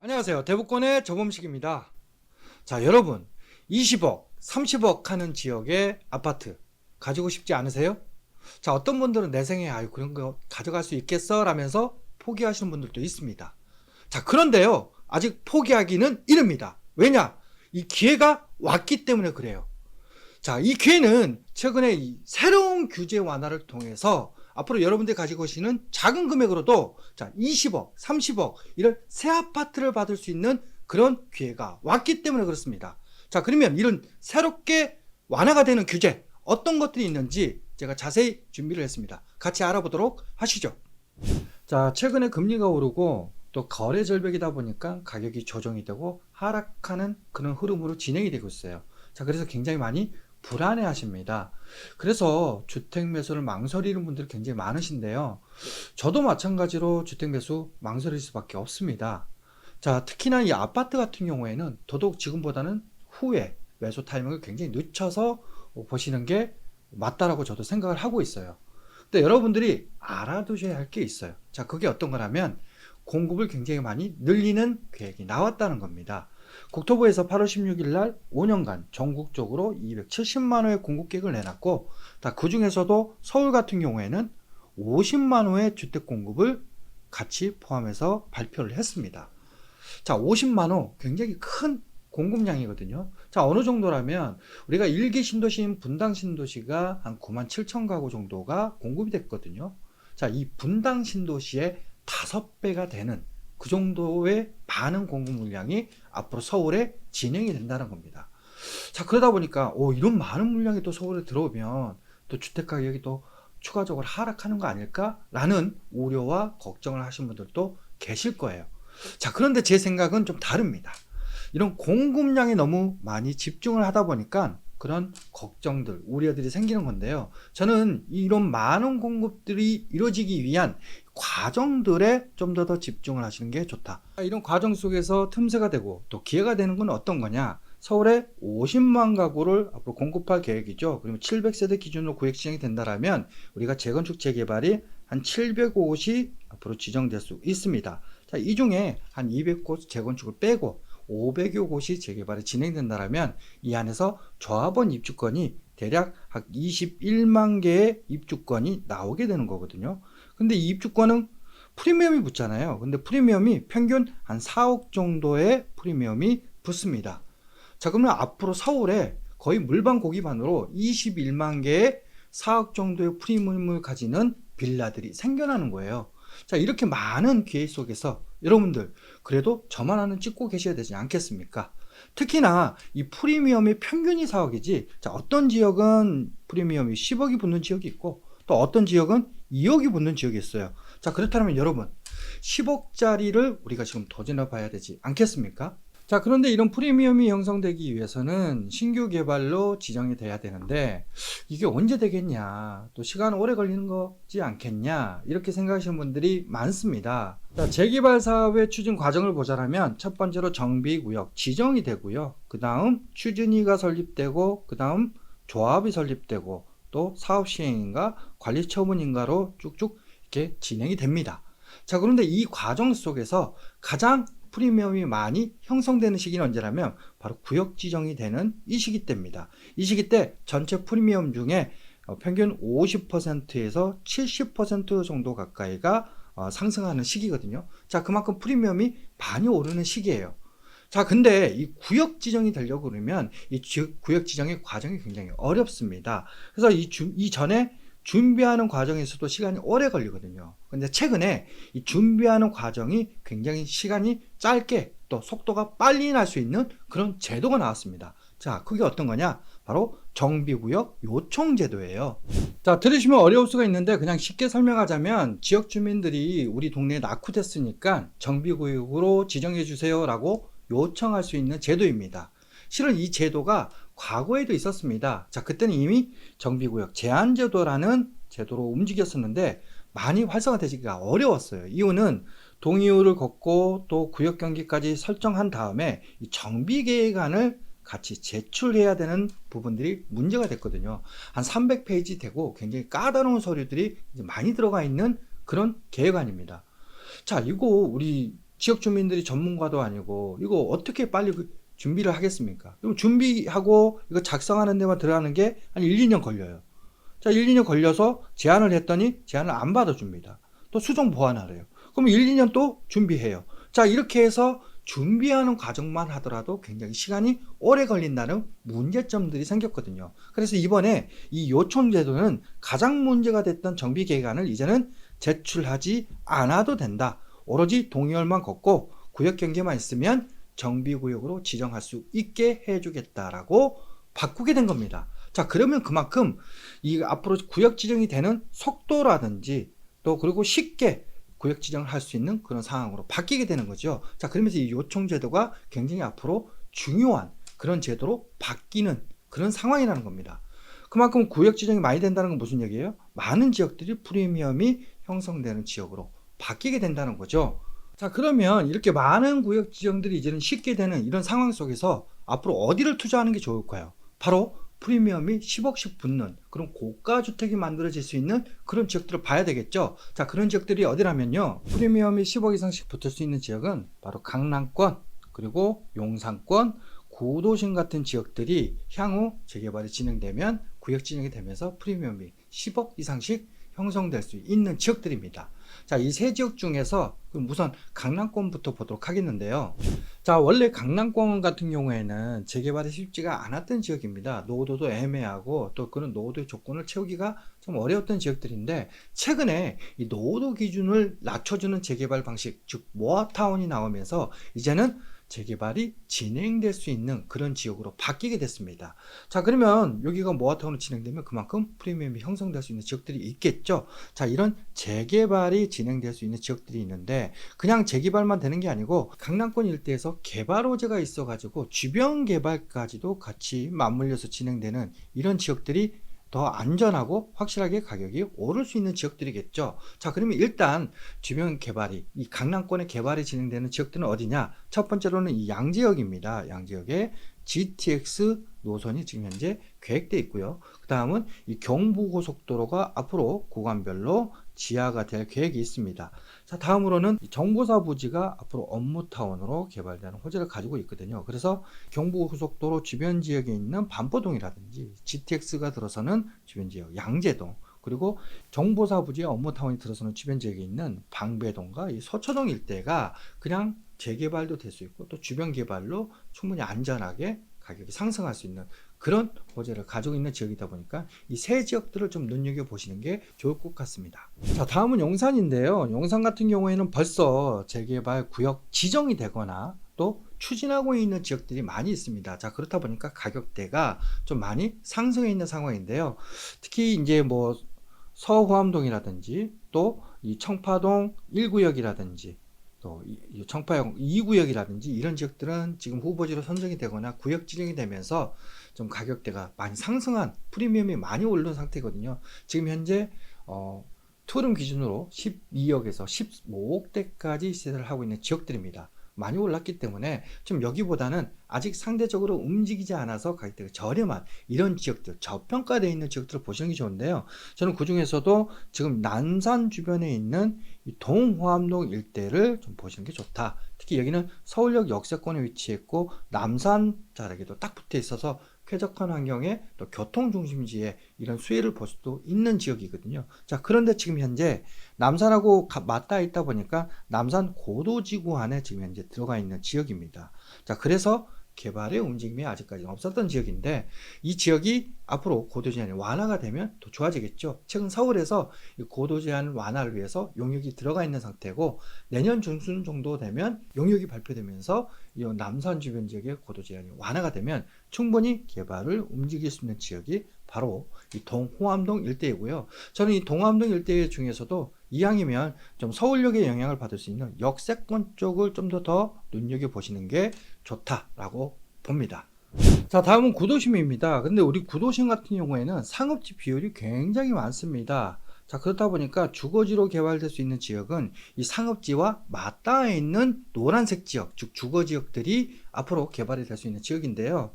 안녕하세요. 대북권의 정범식입니다. 자, 여러분 20억, 30억 하는 지역의 아파트 가지고 싶지 않으세요? 자, 어떤 분들은 내 생에 아유 그런 거 가져갈 수 있겠어 라면서 포기하시는 분들도 있습니다. 자, 그런데요, 아직 포기하기는 이릅니다. 왜냐? 이 기회가 왔기 때문에 그래요. 자, 이 기회는 최근에 이 새로운 규제 완화를 통해서 앞으로 여러분들이 가지고 계시는 작은 금액으로도 자 20억, 30억 이런 새 아파트를 받을 수 있는 그런 기회가 왔기 때문에 그렇습니다. 자, 그러면 이런 새롭게 완화가 되는 규제 어떤 것들이 있는지 제가 자세히 준비를 했습니다. 같이 알아보도록 하시죠. 자, 최근에 금리가 오르고 또 거래 절벽이다 보니까 가격이 조정이 되고 하락하는 그런 흐름으로 진행이 되고 있어요. 자, 그래서 굉장히 많이 불안해 하십니다. 그래서 주택 매수를 망설이는 분들이 굉장히 많으신데요. 저도 마찬가지로 주택 매수 망설일 수밖에 없습니다. 자, 특히나 이 아파트 같은 경우에는 더더욱 지금보다는 후에 매수 타이밍을 굉장히 늦춰서 보시는 게 맞다라고 저도 생각을 하고 있어요. 근데 여러분들이 알아두셔야 할 게 있어요. 자, 그게 어떤 거냐면 공급을 굉장히 많이 늘리는 계획이 나왔다는 겁니다. 국토부에서 8월 16일 날 5년간 전국적으로 270만 호의 공급 계획을 내놨고, 그 중에서도 서울 같은 경우에는 50만 호의 주택 공급을 같이 포함해서 발표를 했습니다. 자, 50만 호 굉장히 큰 공급량이거든요. 자, 어느 정도라면 우리가 1기 신도시인 분당 신도시가 한 9만 7천 가구 정도가 공급이 됐거든요. 자, 이 분당 신도시의 5배가 되는 그 정도의 많은 공급 물량이 앞으로 서울에 진행이 된다는 겁니다. 자, 그러다 보니까 이런 많은 물량이 또 서울에 들어오면 또 주택 가격이 또 추가적으로 하락하는 거 아닐까라는 우려와 걱정을 하신 분들도 계실 거예요. 자, 그런데 제 생각은 좀 다릅니다. 이런 공급량에 너무 많이 집중을 하다 보니까 그런 걱정들, 우려들이 생기는 건데요. 저는 이런 많은 공급들이 이루어지기 위한 과정들에 좀 더 집중을 하시는 게 좋다. 이런 과정 속에서 틈새가 되고 또 기회가 되는 건 어떤 거냐? 서울에 50만 가구를 앞으로 공급할 계획이죠. 그러면 700세대 기준으로 구획 시행이 된다라면 우리가 재건축 재개발이 한 700곳이 앞으로 지정될 수 있습니다. 자, 이 중에 한 200곳 재건축을 빼고 500여 곳이 재개발이 진행된다라면 이 안에서 조합원 입주권이 대략 한 21만 개의 입주권이 나오게 되는 거거든요. 근데 이 입주권은 프리미엄이 붙잖아요. 근데 프리미엄이 평균 한 4억 정도의 프리미엄이 붙습니다. 자, 그러면 앞으로 서울에 거의 물반 고기반으로 21만 개의 4억 정도의 프리미엄을 가지는 빌라들이 생겨나는 거예요. 자, 이렇게 많은 기회 속에서 여러분들 그래도 저만 하는 찍고 계셔야 되지 않겠습니까? 특히나 이 프리미엄이 평균이 4억이지, 자, 어떤 지역은 프리미엄이 10억이 붙는 지역이 있고 또 어떤 지역은 2억이 붙는 지역이 있어요. 자, 그렇다면 여러분 10억짜리를 우리가 지금 도전해 봐야 되지 않겠습니까? 자, 그런데 이런 프리미엄이 형성되기 위해서는 신규 개발로 지정이 돼야 되는데 이게 언제 되겠냐, 또 시간 오래 걸리는 거지 않겠냐, 이렇게 생각하시는 분들이 많습니다. 자, 재개발 사업의 추진 과정을 보자면 첫 번째로 정비구역 지정이 되고요. 그 다음 추진위가 설립되고, 그 다음 조합이 설립되고, 또 사업 시행인가 관리 처분인가로 쭉쭉 이렇게 진행이 됩니다. 자, 그런데 이 과정 속에서 가장 프리미엄이 많이 형성되는 시기는 언제라면 바로 구역 지정이 되는 이 시기 때입니다. 이 시기 때 전체 프리미엄 중에 평균 50%에서 70% 정도 가까이가 상승하는 시기거든요. 자, 그만큼 프리미엄이 많이 오르는 시기예요. 자, 근데 이 구역 지정이 되려고 그러면 이 구역 지정의 과정이 굉장히 어렵습니다. 그래서 이 전에 준비하는 과정에서도 시간이 오래 걸리거든요. 근데 최근에 이 준비하는 과정이 굉장히 시간이 짧게 또 속도가 빨리 날 수 있는 그런 제도가 나왔습니다. 자, 그게 어떤 거냐? 바로 정비구역 요청제도예요. 자, 들으시면 어려울 수가 있는데 그냥 쉽게 설명하자면 지역 주민들이 우리 동네에 낙후됐으니까 정비구역으로 지정해 주세요 라고 요청할 수 있는 제도입니다. 실은 이 제도가 과거에도 있었습니다. 자, 그때는 이미 정비구역 제한제도라는 제도로 움직였었는데 많이 활성화되기가 어려웠어요. 이유는 동의호를 걷고 또 구역 경기까지 설정한 다음에 이 정비계획안을 같이 제출해야 되는 부분들이 문제가 됐거든요. 한 300페이지 되고 굉장히 까다로운 서류들이 많이 들어가 있는 그런 계획안입니다. 자, 이거 우리 지역 주민들이 전문가도 아니고 이거 어떻게 빨리 준비를 하겠습니까? 그럼 준비하고 이거 작성하는 데만 들어가는 게 한 1, 2년 걸려요. 자, 1, 2년 걸려서 제안을 했더니 제안을 안 받아줍니다. 또 수정 보완하래요. 그럼 1, 2년 또 준비해요. 자, 이렇게 해서 준비하는 과정만 하더라도 굉장히 시간이 오래 걸린다는 문제점들이 생겼거든요. 그래서 이번에 이 요청제도는 가장 문제가 됐던 정비 계획안을 이제는 제출하지 않아도 된다. 오로지 동의어만 걷고 구역 경계만 있으면 정비구역으로 지정할 수 있게 해주겠다라고 바꾸게 된 겁니다. 자, 그러면 그만큼 이 앞으로 구역 지정이 되는 속도라든지 또 그리고 쉽게 구역 지정을 할 수 있는 그런 상황으로 바뀌게 되는 거죠. 자, 그러면서 이 요청 제도가 굉장히 앞으로 중요한 그런 제도로 바뀌는 그런 상황이라는 겁니다. 그만큼 구역 지정이 많이 된다는 건 무슨 얘기예요? 많은 지역들이 프리미엄이 형성되는 지역으로 바뀌게 된다는 거죠. 자, 그러면 이렇게 많은 구역 지정들이 이제는 쉽게 되는 이런 상황 속에서 앞으로 어디를 투자하는 게 좋을까요? 바로 프리미엄이 10억씩 붙는 그런 고가 주택이 만들어질 수 있는 그런 지역들을 봐야 되겠죠. 자, 그런 지역들이 어디라면요, 프리미엄이 10억 이상씩 붙을 수 있는 지역은 바로 강남권, 그리고 용산권, 구도심 같은 지역들이 향후 재개발이 진행되면 구역 지정이 되면서 프리미엄이 10억 이상씩 형성될 수 있는 지역들입니다. 자, 이 세 지역 중에서 우선 강남권부터 보도록 하겠는데요. 자, 원래 강남권 같은 경우에는 재개발이 쉽지가 않았던 지역입니다. 노후도도 애매하고 또 그런 노후도의 조건을 채우기가 좀 어려웠던 지역들인데, 최근에 이 노후도 기준을 낮춰주는 재개발 방식, 즉 모아타운이 나오면서 이제는 재개발이 진행될 수 있는 그런 지역으로 바뀌게 됐습니다. 자, 그러면 여기가 모아타운으로 진행되면 그만큼 프리미엄이 형성될 수 있는 지역들이 있겠죠. 자, 이런 재개발이 진행될 수 있는 지역들이 있는데, 그냥 재개발만 되는 게 아니고 강남권 일대에서 개발 호재가 있어 가지고 주변 개발까지도 같이 맞물려서 진행되는 이런 지역들이 더 안전하고 확실하게 가격이 오를 수 있는 지역들이겠죠. 자, 그러면 일단 주변 개발이, 이 강남권의 개발이 진행되는 지역들은 어디냐? 첫 번째로는 이 양지역입니다. 양지역에 GTX 노선이 지금 현재 계획되어 있고요. 그 다음은 이 경부고속도로가 앞으로 구간별로 지하가 될 계획이 있습니다. 자, 다음으로는 정보사 부지가 앞으로 업무타운으로 개발되는 호재를 가지고 있거든요. 그래서 경부고속도로 주변 지역에 있는 반포동이라든지 GTX가 들어서는 주변 지역 양재동, 그리고 정보사 부지의 업무타운이 들어서는 주변 지역에 있는 방배동과 이 서초동 일대가 그냥 재개발도 될 수 있고 또 주변 개발로 충분히 안전하게 가격이 상승할 수 있는 그런 호재를 가지고 있는 지역이다 보니까 이 세 지역들을 좀 눈여겨보시는 게 좋을 것 같습니다. 자, 다음은 용산인데요. 용산 같은 경우에는 벌써 재개발 구역 지정이 되거나 또 추진하고 있는 지역들이 많이 있습니다. 자, 그렇다 보니까 가격대가 좀 많이 상승해 있는 상황인데요. 특히 이제 뭐 서호암동이라든지 또 이 청파동 1구역이라든지 또 청파역 2구역이라든지 이런 지역들은 지금 후보지로 선정이 되거나 구역 지정이 되면서 좀 가격대가 많이 상승한, 프리미엄이 많이 오른 상태거든요. 지금 현재 투룸 기준으로 12억에서 15억대까지 시세를 하고 있는 지역들입니다. 많이 올랐기 때문에 좀 여기보다는 아직 상대적으로 움직이지 않아서 가격대가 저렴한 이런 지역들, 저평가되어 있는 지역들을 보시는 게 좋은데요. 저는 그 중에서도 지금 남산 주변에 있는 이 동호암동 일대를 좀 보시는 게 좋다. 특히 여기는 서울역 역세권에 위치했고 남산 자락에도 딱 붙어 있어서 쾌적한 환경에 또 교통중심지에 이런 수혜를 볼 수도 있는 지역이거든요. 자, 그런데 지금 현재 남산하고 맞닿아 있다 보니까 남산 고도지구 안에 지금 현재 들어가 있는 지역입니다. 자, 그래서 개발의 움직임이 아직까지는 없었던 지역인데 이 지역이 앞으로 고도 제한이 완화가 되면 더 좋아지겠죠. 최근 서울에서 이 고도 제한 완화를 위해서 용역이 들어가 있는 상태고, 내년 중순 정도 되면 용역이 발표되면서 이 남산 주변 지역의 고도 제한이 완화가 되면 충분히 개발을 움직일 수 있는 지역이 바로 이 동호암동 일대이고요. 저는 이 동호암동 일대 중에서도 이왕이면 좀 서울역의 영향을 받을 수 있는 역세권 쪽을 좀 더 눈여겨보시는 게 좋다라고 봅니다. 자, 다음은 구도심입니다. 근데 우리 구도심 같은 경우에는 상업지 비율이 굉장히 많습니다. 자, 그렇다 보니까 주거지로 개발될 수 있는 지역은 이 상업지와 맞닿아 있는 노란색 지역, 즉 주거지역들이 앞으로 개발이 될 수 있는 지역인데요.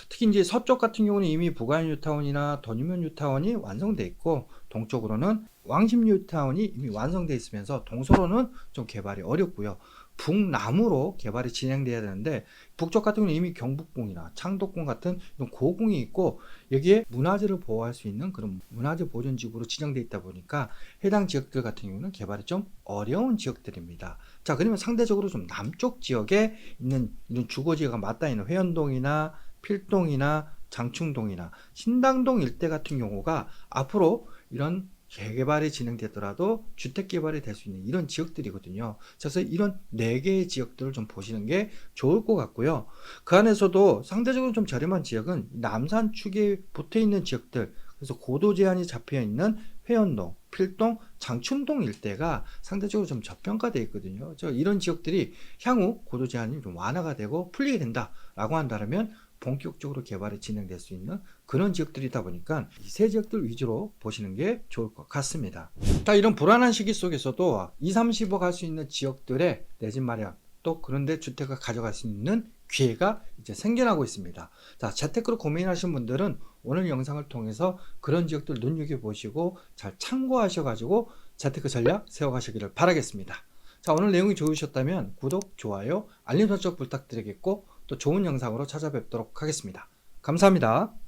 특히 이제 서쪽 같은 경우는 이미 부가인 뉴타운이나 더뉴면 뉴타운이 완성돼 있고, 동쪽으로는 왕십 뉴타운이 이미 완성돼 있으면서 동서로는 좀 개발이 어렵고요. 북남으로 개발이 진행돼야 되는데 북쪽 같은 경우는 이미 경북공이나 창덕공 같은 이런 고공이 있고 여기에 문화재를 보호할 수 있는 그런 문화재 보존지구로 지정돼 있다 보니까 해당 지역들 같은 경우는 개발이 좀 어려운 지역들입니다. 자, 그러면 상대적으로 좀 남쪽 지역에 있는 이런 주거지가 맞닿아 있는 회원동이나 필동이나 장충동이나 신당동 일대 같은 경우가 앞으로 이런 재개발이 진행되더라도 주택 개발이 될 수 있는 이런 지역들이거든요. 그래서 이런 4개의 지역들을 좀 보시는 게 좋을 것 같고요. 그 안에서도 상대적으로 좀 저렴한 지역은 남산 축에 붙어 있는 지역들, 그래서 고도 제한이 잡혀 있는 회원동, 필동, 장춘동 일대가 상대적으로 좀 저평가되어 있거든요. 이런 지역들이 향후 고도 제한이 좀 완화가 되고 풀리게 된다라고 한다면 본격적으로 개발이 진행될 수 있는 그런 지역들이다 보니까 이 세 지역들 위주로 보시는 게 좋을 것 같습니다. 자, 이런 불안한 시기 속에서도 2, 30억 할 수 있는 지역들의 내 집 마련, 또 그런데 주택을 가져갈 수 있는 기회가 이제 생겨나고 있습니다. 자, 재테크로 고민하시는 분들은 오늘 영상을 통해서 그런 지역들 눈여겨보시고 잘 참고하셔가지고 재테크 전략 세워가시기를 바라겠습니다. 자, 오늘 내용이 좋으셨다면 구독, 좋아요, 알림 설정 부탁드리겠고 또 좋은 영상으로 찾아뵙도록 하겠습니다. 감사합니다.